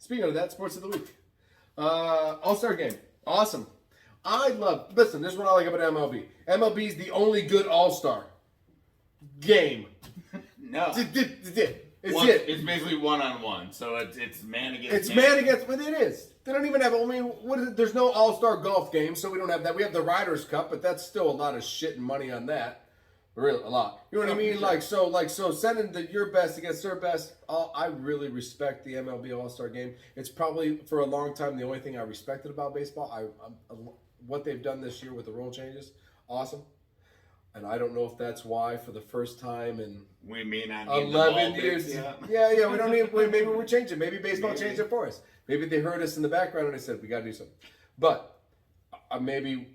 Speaking of that, sports of the week. All-Star game. Awesome. Listen, this is what I like about MLB. MLB is the only good All-Star game. No. It's basically one-on-one, so it's man against It's man against, but it is. They don't even have, what is it? There's no All-Star golf game, so we don't have that. We have the Ryder's Cup, but that's still a lot of shit and money on that. Really, a lot. You know what I mean? Sure. So sending your best against their best, I really respect the MLB All-Star game. It's probably, for a long time, the only thing I respected about baseball. What they've done this year with the rule changes, awesome. And I don't know if that's why, for the first time in we may not 11 years. Yeah, we don't need. Maybe we're changing. Maybe baseball changed it for us. Maybe they heard us in the background and they said we got to do something. But maybe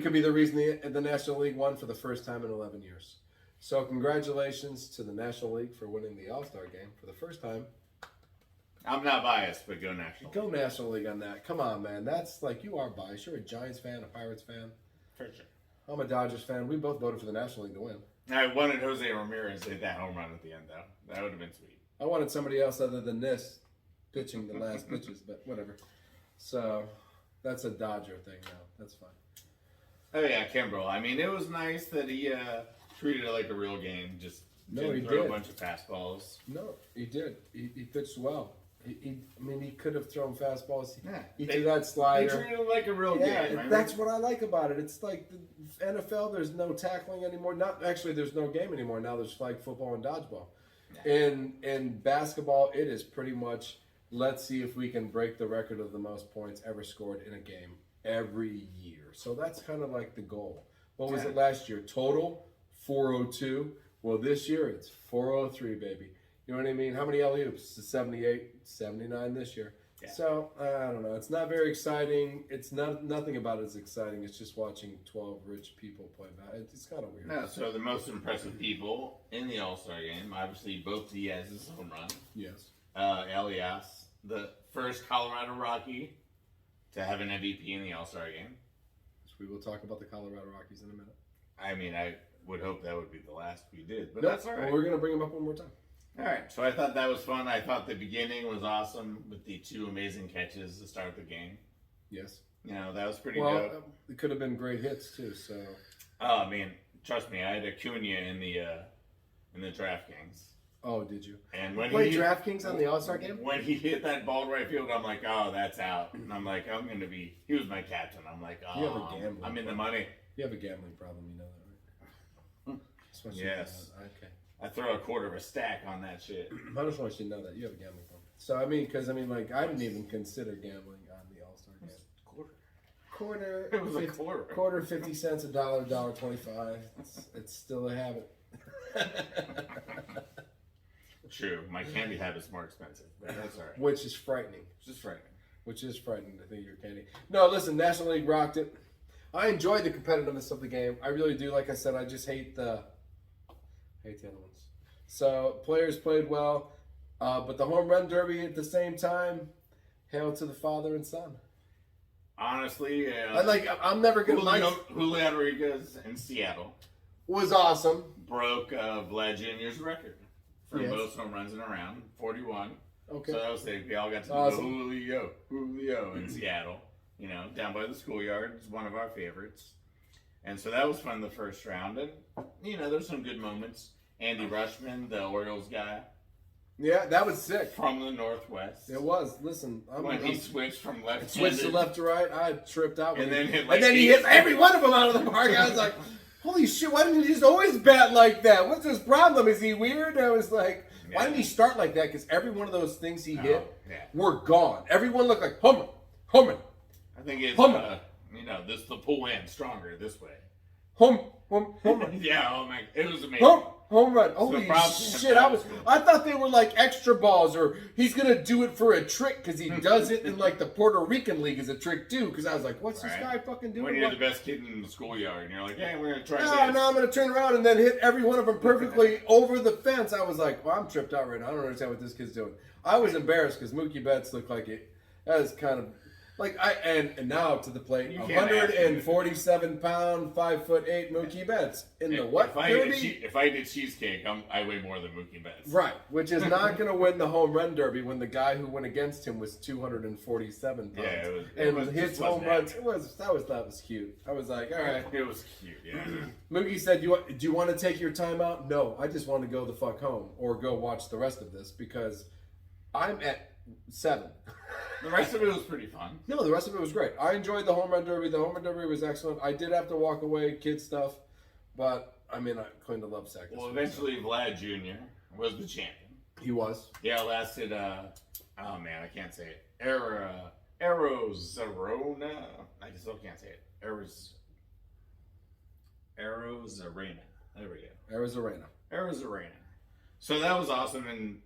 could be the reason the National League won for the first time in 11 years. So congratulations to the National League for winning the All-Star game for the first time. I'm not biased, but go National League. Go National League on that. Come on, man. That's like, you are biased. You're a Giants fan, a Pirates fan. For sure. I'm a Dodgers fan. We both voted for the National League to win. I wanted Jose Ramirez to hit that home run at the end, though. That would have been sweet. I wanted somebody else other than this pitching the last pitches, but whatever. So that's a Dodger thing now. That's fine. Oh, yeah, Kimbrel. I mean, it was nice that he treated it like a real game. Just didn't throw a bunch of fastballs. No, he did. He pitched well. He could have thrown fastballs. Yeah, he threw that slider. They treated it like a real game. Right? That's what I like about it. It's like the NFL. There's no tackling anymore. There's no game anymore. Now there's flag football and dodgeball. Yeah. In basketball, it is pretty much, let's see if we can break the record of the most points ever scored in a game every year. So that's kind of like the goal. What was it last year? Total 402. Well, this year it's 403, baby. You know what I mean? How many alley-oops? 78, 79 this year. Yeah. So, I don't know. It's not very exciting. It's nothing about it is exciting. It's just watching 12 rich people play basketball. It's kind of weird. No, so the most impressive people in the All-Star game, obviously both Diaz's home run. Yes. Elias, the first Colorado Rocky to have an MVP in the All-Star game. We will talk about the Colorado Rockies in a minute. I mean, I would hope that would be the last we did, but that's all right. Well, we're going to bring them up one more time. All right, so I thought that was fun. I thought the beginning was awesome with the two amazing catches to start the game. Yes. You know, that was pretty dope. It could have been great hits, too, so. Oh, I mean, trust me, I had Acuna in the DraftKings. Oh, did you? And when he DraftKings on the All-Star game? When he hit that ball to right field, I'm like, oh, that's out. And I'm like, he was my captain. I'm like, oh, you have a gambling I'm in the money. You have a gambling problem, you know that, right? Yes. Okay. I throw a quarter of a stack on that shit. I just want you to know that you have a gambling problem. So, I didn't even consider gambling on the All-Star game. Quarter. It was a quarter. Quarter, 50 cents, $1, $1.25. It's still a habit. True. My candy habit's more expensive, but that's all right. Which is frightening. Which is frightening. I think your candy. No, listen, National League rocked it. I enjoyed the competitiveness of the game. I really do. Like I said, I just hate the other ones. So players played well, but the home run derby at the same time, hail to the father and son. Honestly, I'm never gonna Julio Rodriguez in Seattle was awesome. Broke Vlad Jr.'s record for most home runs in a round, 41. Okay. So that was we all got to know Julio in Seattle. You know, down by the schoolyard. It's one of our favorites. And so that was fun the first round. And, you know, there's some good moments. Andy Rushman, the Orioles guy. Yeah, that was sick. From the Northwest. It was. Listen. When he switched from left switched to left to right, I tripped out. And then he hit every one of them out of the park. I was like, holy shit, why didn't he just always bat like that? What's his problem? Is he weird? I was like, why didn't he start like that? Because every one of those things he hit were gone. Everyone looked like Hummer. I think it's, the pull in stronger this way. Home run. Yeah, oh my, it was amazing. Home run. Holy shit. I thought they were like extra balls, or he's going to do it for a trick because he does it in like the Puerto Rican League as a trick too. Because I was like, what's this guy fucking doing? When you're the best kid in the schoolyard and you're like, hey, we're going to try this. No, I'm going to turn around and then hit every one of them perfectly over the fence. I was like, well, I'm tripped out right now. I don't understand what this kid's doing. I was embarrassed because Mookie Betts looked like it. That is kind of... Like and now to the plate, You can't ask him. 147-pound, 5'8" Mookie Betts in the what? If I did cheesecake, I weigh more than Mookie Betts. Right, which is not going to win the home run derby when the guy who went against him was 247 pounds. Yeah, and hits home runs. That was cute. I was like, all right. It was cute. Yeah. Mookie said, "Do you want to take your time out?" No, I just want to go the fuck home or go watch the rest of this because I'm at 7. The rest of it was pretty fun. No, the rest of it was great. I enjoyed the home run derby. The home run derby was excellent. I did have to walk away, kid stuff, but I mean, I claim to love sack. Well, eventually Vlad Jr. was the champion. He was. Yeah, it lasted. Oh man, I can't say it. Arozarena. I still can't say it. Arozarena. There we go. Arozarena. So that was awesome, and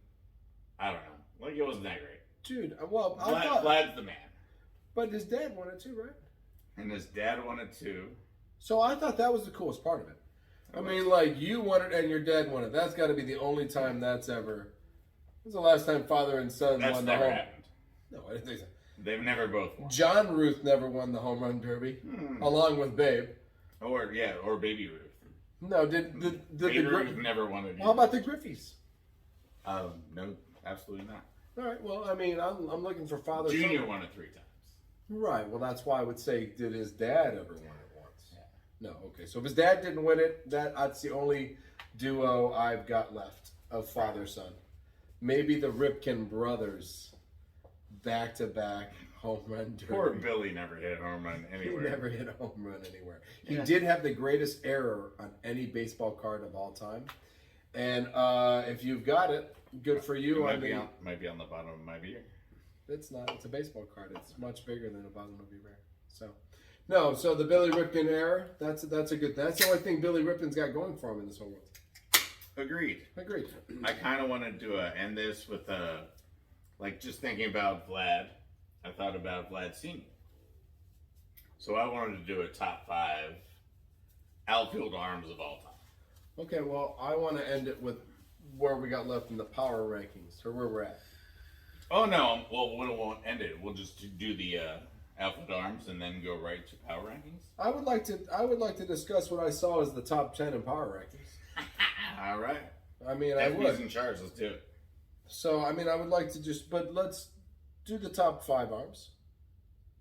I don't know. Like, it wasn't that great. Dude, well, Vlad's the man. But his dad won it too, right? And his dad won it too. So I thought that was the coolest part of it. I mean, like, you won it and your dad won it. That's got to be the only time that's ever. When's the last time father and son That's won the never home? happened. No, I didn't think so. They've never both won. John Ruth never won the home run derby, along with Babe. Or Baby Ruth. No, did Baby Ruth never won it. How about the Griffies? No, absolutely not. All right. Well, I mean, I'm looking for father. Junior won it 3 times. Right. Well, that's why I would say, did his dad ever win it once? Yeah. No. Okay. So if his dad didn't win it, that's the only duo I've got left of father son. Maybe the Ripken brothers, back-to-back home run derby. Poor Billy never hit a home run anywhere. He never hit a home run anywhere. He did have the greatest error on any baseball card of all time. And if you've got it, good for you. It might be on the bottom of my beer. It's not. It's a baseball card. It's much bigger than the bottom of your beer. So, no. So the Billy Ripken error. That's a good. That's the only thing Billy Ripken's got going for him in this whole world. Agreed. I kind of wanted to end this with just thinking about Vlad. I thought about Vlad Sr. So I wanted to do a top 5 outfield arms of all time. Okay, well, I want to end it with where we got left in the power rankings, or where we're at. Oh, no. Well, we won't end it. We'll just do the outfield arms and then go right to power rankings. I would like to discuss what I saw as the top 10 in power rankings. All right. I mean, FB's in charge. Let's do it. So, I mean, I would like to but let's do the top 5 arms.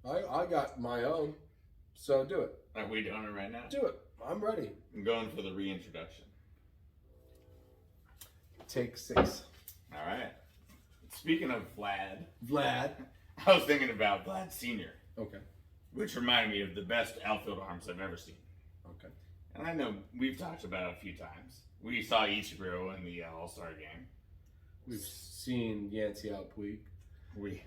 I got my own, so do it. Are we doing it right now? Do it. I'm ready. I'm going for the reintroduction. Take 6. All right. Speaking of Vlad, I I was thinking about Vlad Sr. Okay. Which reminded me of the best outfield arms I've ever seen. Okay. And I know we've talked about it a few times. We saw Ichiro in the All-Star game. We've seen Yancey Puig. We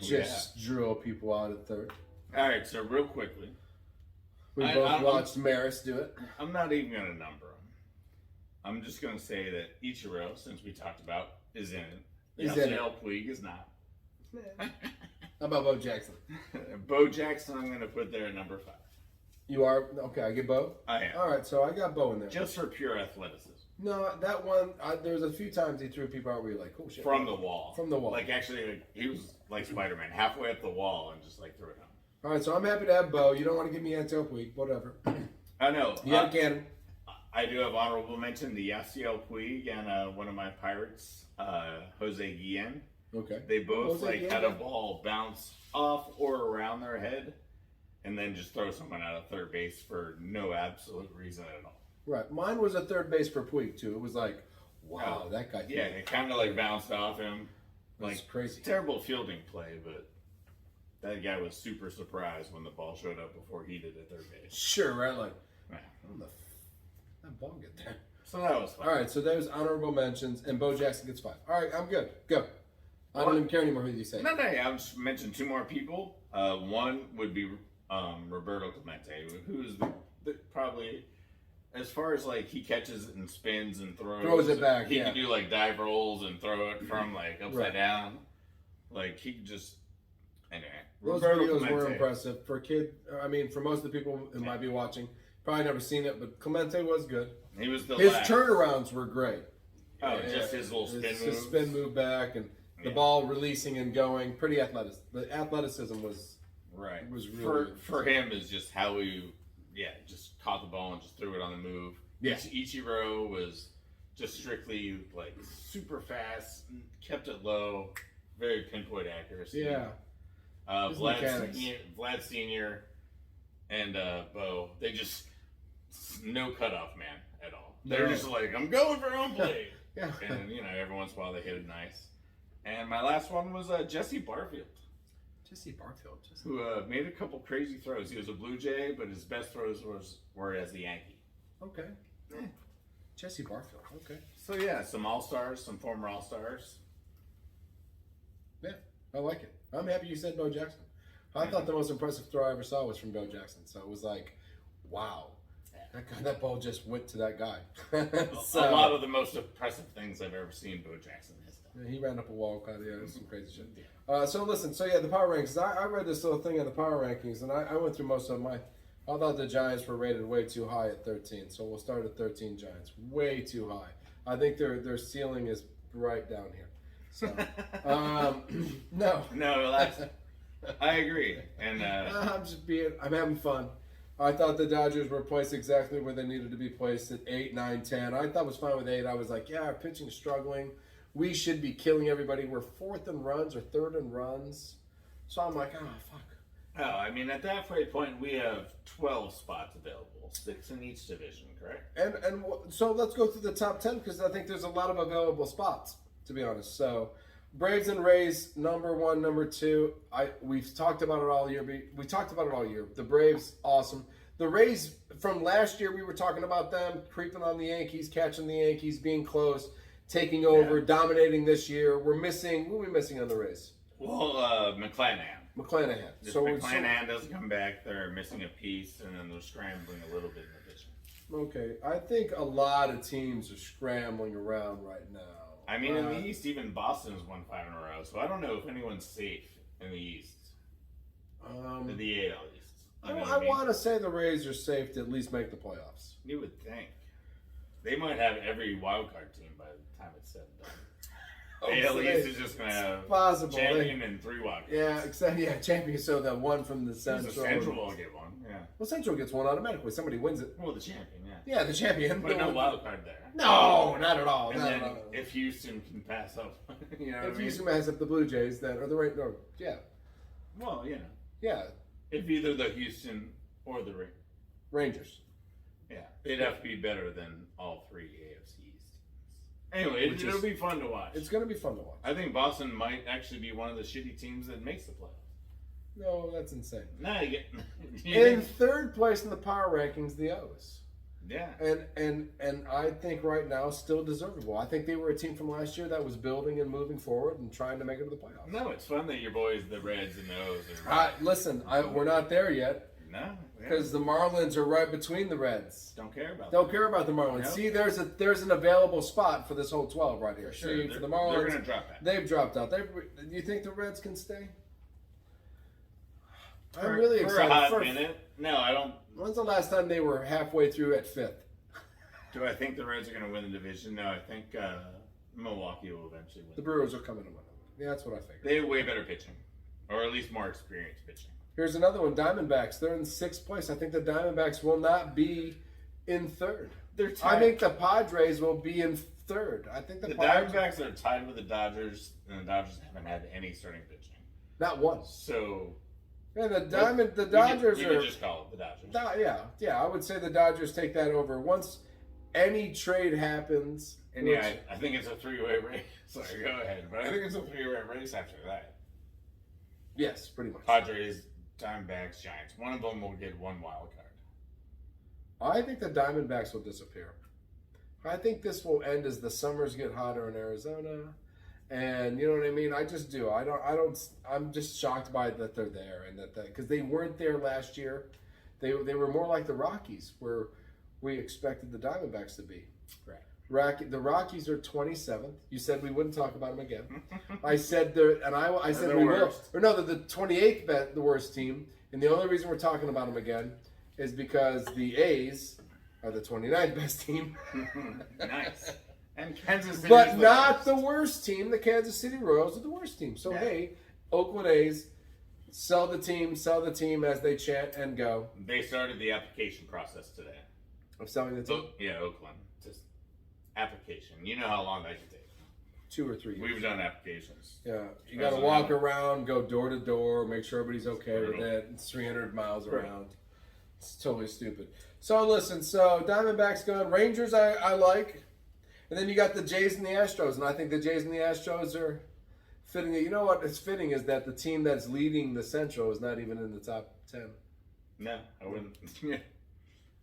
drill people out at third. All right, so real quickly. We both watched Maris do it. I'm not even going to number them. I'm just going to say that Ichiro, since we talked about, is in it. Yancey Puig is not. How about Bo Jackson? Bo Jackson, I'm going to put there at number 5. You are? Okay, I get Bo? I am. All right, so I got Bo in there. Just for pure athleticism. No, that one, there was a few times he threw people out where you're like, oh shit. From the wall. From the wall. Like, actually, he was like Spider-Man, halfway up the wall and just, threw it home. All right, so I'm happy to have Bo. You don't want to give me Yancey Puig, whatever. I know. You had a cannon. I do have honorable mention, the Yasiel Puig and one of my Pirates, Jose Guillen. Okay. They both had a ball bounce off or around their head and then just throw someone out of third base for no absolute reason at all. Right. Mine was a third base for Puig, too. It was like, wow, that guy. Yeah, it kind of bounced off him. That's crazy. Terrible fielding play, but that guy was super surprised when the ball showed up before he did at third base. Sure, right? Like, how the that ball get there? So that was fun. All right, so there's honorable mentions, and Bo Jackson gets 5. All right, I'm good. Go. I don't even care anymore who you say. No, I'll just mention 2 more people. One would be Roberto Clemente, who's the probably, as far as he catches it and spins and throws it back. He can do dive rolls and throw it from upside down. He could just. Anyway, those videos were impressive for for most of the people who might be watching. Probably never seen it, but Clemente was good. He was his turnarounds were great. Oh, just his little spin move. His spin move back and the ball releasing and going. Pretty athletic. The athleticism was Right. It was really for him is just how he, just caught the ball and just threw it on the move. Yeah. Ichiro was just strictly like super fast, kept it low, very pinpoint accuracy. Yeah. Vlad Senior and Bo, they just no cutoff man at all. They're just like, I'm going for home plate. Yeah. And every once in a while they hit it nice. And my last one was Jesse Barfield. Jesse Barfield, who made a couple crazy throws. He was a Blue Jay, but his best throws were as a Yankee. Okay. Yeah. Jesse Barfield. Okay. So yeah, some All-Stars, some former All-Stars. Yeah, I like it. I'm happy you said Bo Jackson. I thought the most impressive throw I ever saw was from Bo Jackson. So it was like, wow. That ball just went to that guy. So, a lot of the most impressive things I've ever seen Bo Jackson has done. Yeah, he ran up a wall, kind of. Yeah, it was some crazy shit. So listen, the power rankings. I read this little thing in the power rankings, and I went through most of my. I thought the Giants were rated way too high at 13, so we'll start at 13 Giants. Way too high. I think their ceiling is right down here. So, no. I agree, and I'm having fun. I thought the Dodgers were placed exactly where they needed to be placed at 8, 9, 10. I thought it was fine with 8. I was like, yeah, our pitching is struggling. We should be killing everybody. We're 4th in runs or 3rd in runs. So I'm like, oh, fuck. Oh, I mean, at that point, we have 12 spots available, 6 in each division, correct? And so let's go through the top 10 because I think there's a lot of available spots, to be honest. So Braves and Rays, number 1, number 2. We've talked about it all year. We talked about it all year. The Braves, awesome. The Rays, from last year, we were talking about them creeping on the Yankees, catching the Yankees, being close, taking over, dominating this year. Who are we missing on the Rays? Well, McClanahan. If McClanahan doesn't come back, they're missing a piece, and then they're scrambling a little bit in the pitching. Okay, I think a lot of teams are scrambling around right now. I mean, in the East, even Boston's won 5 in a row, so I don't know if anyone's safe in the East. In the AL East. I want to say the Rays are safe to at least make the playoffs. You would think. They might have every wild card team by the time it's said and done. AL East is just going to have champion and 3 wild cards. Yeah, champion. So the one from the Central. The Central will get one, yeah. Well, Central gets one automatically. Somebody wins it. Well, the champion, yeah. Yeah, the champion. But no wild card there. No, not at all. And then if Houston can pass up, if Houston has up the Blue Jays, then or the right, no, yeah. Well, yeah. If either the Houston or the Rangers. Yeah, they'd have to be better than all 3 AFC East. Anyway, it'll be fun to watch. It's going to be fun to watch. I think Boston might actually be one of the shitty teams that makes the playoffs. No, that's insane. Nah, in 3rd place in the power rankings, the O's. Yeah. And I think right now still deservable. I think they were a team from last year that was building and moving forward and trying to make it to the playoffs. No, it's fun that your boys, the Reds and the O's, listen, we're not there yet. No. Because the Marlins are right between the Reds. Don't care about the Marlins. Nope. See, there's an available spot for this whole 12 right here. Sure. See, for the Marlins, they're going to drop that. They've dropped out. Do you think the Reds can stay? I'm really excited. For a hot minute? No, I don't. When's the last time they were halfway through at 5th? Do I think the Reds are going to win the division? No, I think Milwaukee will eventually win. The Brewers will come in and win. Yeah, that's what I figured. They have way better pitching, or at least more experienced pitching. Here's another one, Diamondbacks. They're in 6th place. I think the Diamondbacks will not be in 3rd. They're tied. I think the Padres will be in 3rd. I think the Diamondbacks are tied with the Dodgers, and the Dodgers haven't had any starting pitching. Not one. So. Yeah, the Dodgers you are. can just call it the Dodgers. Yeah. I would say the Dodgers take that over once any trade happens. And I think it's a 3-way race. Sorry, go ahead. But I think it's a 3-way race after that. Yes, pretty much. Padres, Diamondbacks, Giants. One of them will get 1 wild card. I think the Diamondbacks will disappear. I think this will end as the summers get hotter in Arizona. And you know what I mean? I just do. I'm just shocked by that they're there and that because they weren't there last year. They were more like the Rockies, where we expected the Diamondbacks to be. Right. The Rockies are 27th. You said we wouldn't talk about them again. I said I said we will. Or no, they're the 28th the worst team. And the only reason we're talking about them again is because the A's are the 29th best team. Nice. And Kansas City, but not the worst team. The Kansas City Royals are the worst team. So hey, Oakland A's, Sell the team as they chant and go. They started the application process today. Of selling the team? Yeah, Oakland. Just application. You know how long that can take. 2 or 3 years. We've done applications. Yeah, you got to walk around, go door to door, make sure everybody's okay with it. It's 300 miles around. It's totally stupid. So listen, Diamondbacks going. Rangers I like. And then you got the Jays and the Astros. And I think the Jays and the Astros are fitting. You know what is fitting is that the team that's leading the Central is not even in the top 10. No, I wouldn't.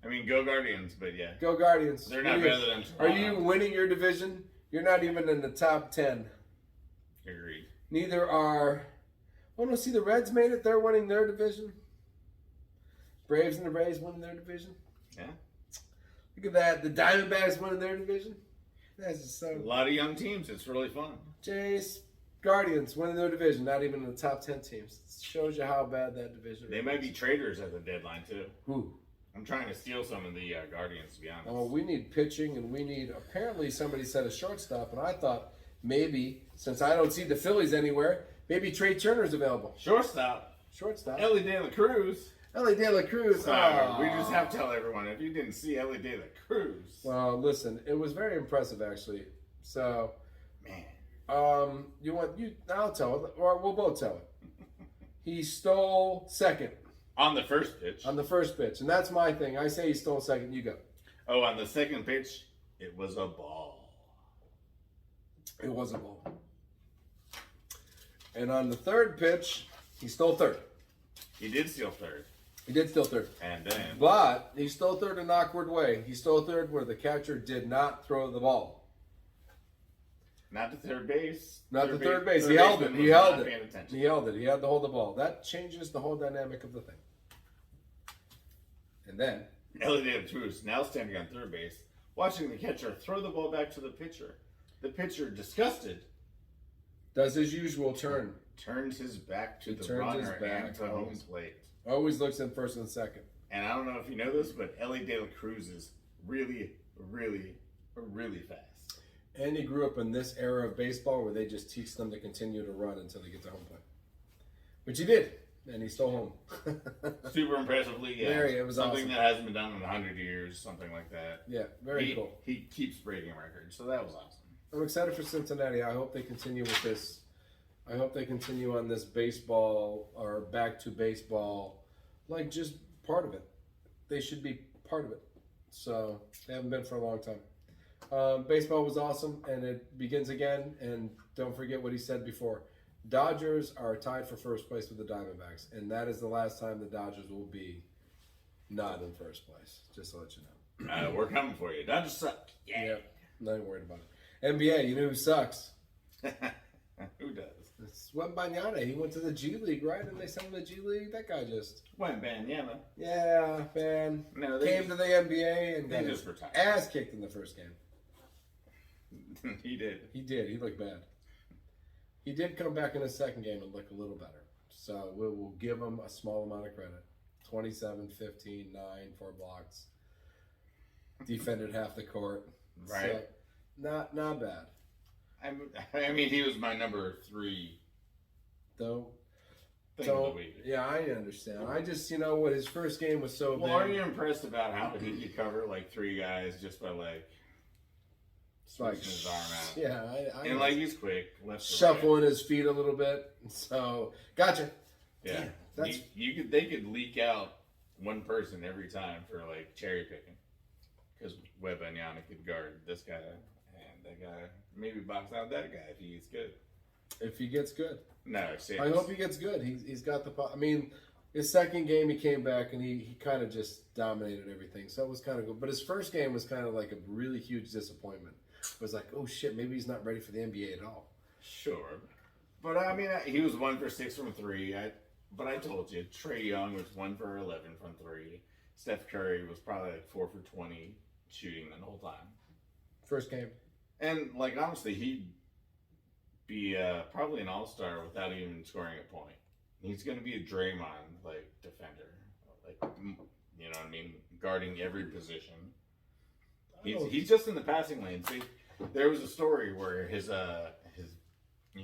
I mean, go Guardians, but yeah. Go Guardians. They're not better than Toronto. Are you winning your division? You're not even in the top 10. Agreed. Neither are. Oh no! See, the Reds made it. They're winning their division. Braves and the Rays winning their division. Yeah. Look at that. The Diamondbacks winning their division. That's just so. A lot of young teams. It's really fun. Jays, Guardians winning their division. Not even in the top 10 teams. It shows you how bad that division is. They might be traders at the deadline too. Who? I'm trying to steal some of the Guardians, to be honest. Oh, we need pitching, and we need. Apparently, somebody said a shortstop, and I thought maybe since I don't see the Phillies anywhere, maybe Trey Turner's available. Shortstop. Ellie De La Cruz. Ellie De La Cruz. Sorry, we just have to tell everyone if you didn't see Ellie De La Cruz. Well, listen, it was very impressive actually. So, man, I'll tell it, or we'll both tell it. He stole second on the first pitch. On the first pitch, and that's my thing. I say he stole second. You go. Oh, on the second pitch, it was a ball. It was a ball. And on the third pitch, he stole third. He did steal third. He did steal third. And then. But he stole third in an awkward way. He stole third where the catcher did not throw the ball. Not to third base. Not to third base. He held it. He held it. He held it. He had to hold the ball. That changes the whole dynamic of the thing. And then. Ellie De La Cruz now standing on third base, watching the catcher throw the ball back to the pitcher. The pitcher, disgusted, does his usual turn. Turns his back to the runner and to home plate. Always looks in first and second. And I don't know if you know this, but Ellie De La Cruz is really, really, really fast. And he grew up in this era of baseball where they just teach them to continue to run until they get to home plate. Which he did. And he stole home. Super impressively, yeah. It was something awesome. that hasn't been done in 100 years, something like that. Yeah, very cool. He keeps breaking records, so that was awesome. I'm excited for Cincinnati. I hope they continue with this. I hope they continue on this baseball or back to baseball, like just part of it. They should be part of it. So they haven't been for a long time. Baseball was awesome, and it begins again. And don't forget what he said before. Dodgers are tied for first place with the Diamondbacks, and that is the last time the Dodgers will be not in first place. Just to let you know. We're coming for you. Dodgers suck. Yeah. Not even worried about it. NBA, you know who sucks? Who does? It's Wembanyama. He went to the G League, right? And they sent him to the G League. That guy just Wembanyama. Yeah, man. No, came to the NBA and they got just his retired. ass kicked in the first game. He did. He did. He looked bad. He did come back in the second game and look a little better. So we'll give him a small amount of credit. 27, 15, 9, 4 blocks. Defended half the court. Right. So, not bad. I mean, he was my number 3. Though. Thing of the week. Yeah, I understand. I just, what his first game was so big. Well, are you impressed about how he could cover like 3 guys just by switching his arm out? Yeah, and he's quick, left shuffling his feet a little bit. So, gotcha. Yeah, they could leak out one person every time for cherry picking, because Wembanyama could guard this guy and that guy, maybe box out that guy if he gets good. If he gets good. No, I hope he gets good. He's got the. I mean, his second game he came back and he kind of just dominated everything. So it was kind of good. But his first game was kind of like a really huge disappointment. It was like, oh shit, maybe he's not ready for the NBA at all. Sure, but I mean, he was 1 for 6 from 3. But I told you, Trae Young was 1 for 11 from 3. Steph Curry was probably 4 for 20 shooting the whole time. First game. And honestly, he'd be probably an all-star without even scoring a point. He's going to be a Draymond defender, you know what I mean, guarding every position. He's just in the passing lane. See, there was a story where his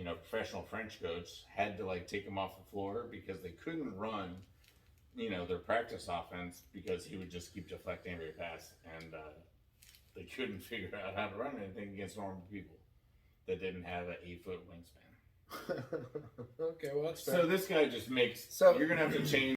professional French coach had to like take him off the floor because they couldn't run, their practice offense because he would just keep deflecting every pass, and they couldn't figure out how to run anything against normal people that didn't have an 8-foot wingspan. Okay, well that's fair. So this guy just makes. So- You're gonna have to change